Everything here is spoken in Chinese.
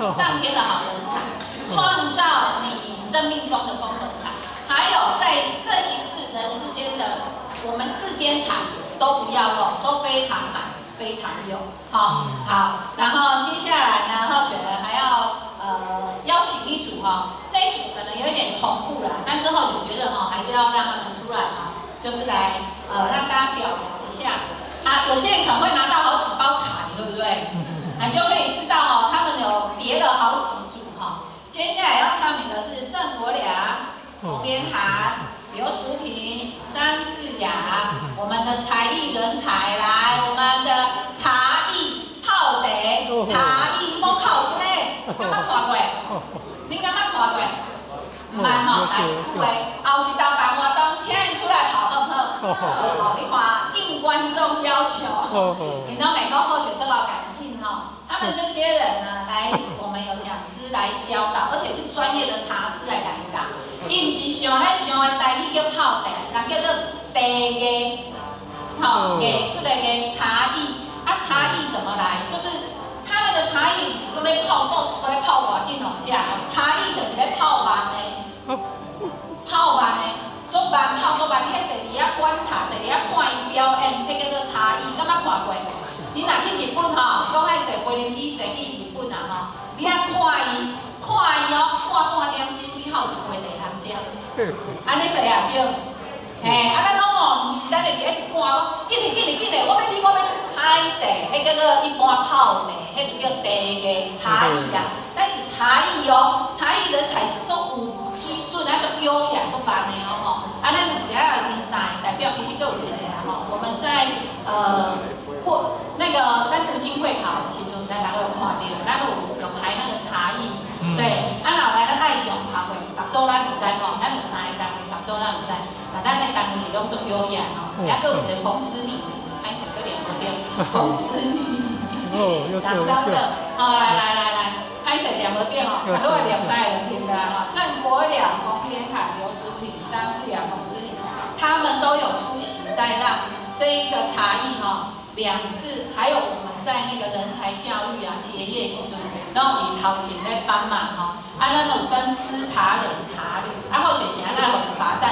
上天的好人才，创造你生命中的功德财。还有在这一世人世间的我们世间财都不要漏，都非常满，非常有。好，然后接下来呢，候选人还要邀请一组这一组可能有一点重复啦，但是候选觉得还是要让他们出来就是来让大家表扬一下。有些人可能会拿到好几包彩，对不对？你就可以知道他们有叠了好几组接下来要唱名的是郑国良、洪连涵、刘淑萍、张志雅，我们的才艺人才来，我们的茶艺泡茶，茶艺我靠，真的，敢捌看过？你敢捌看过？唔捌来一句话，后一道办活动，请你出来跑好不好？你看应观众要求，你拢会讲候选这么感应他们这些人呢，来我们有讲师来教导，而且是专业的茶师来引导。伊唔是像咱上的台语叫泡茶，人叫做茶艺，艺术的艺，茶艺。茶艺怎么来？就是他那个茶艺不是讲咧泡手，在泡偌紧好食茶艺就是咧泡慢的，泡慢的，做慢泡做慢，你要坐伫遐观察，坐伫遐看伊表演，迄叫做茶艺，敢捌看过？你若去日本讲爱坐飞轮机坐去日本你啊看伊看半点钟，你还有一杯茶通食，安尼坐也少。咱拢毋是咱会伫咧赶讲，紧嘞，我要你，歹势，迄叫做一般泡茶，迄不叫茶艺茶艺啦。但是茶艺茶艺人才是足有水准足优雅足慢的咱就是要有竞赛，代表其实佫有一个我们在过那个咱读经会考的时阵，咱大家有看到，咱有排那个茶艺，对，若来咱爱上学过，白组咱唔知咱有3个单位，白组咱唔知，咱的单位是拢足优雅也佫有一个冯诗妮，歹势佫念无对，冯诗妮，两张的，来，歹势念无对都会念3个人听的郑国良、洪连涵、刘淑萍、张志雅、冯诗妮，他们都有出席在让这一个茶艺2次，还有我们在那个人才教育结业时阵，然后以头前在帮忙咱有分师茶人、茶旅，或许现在在罚站。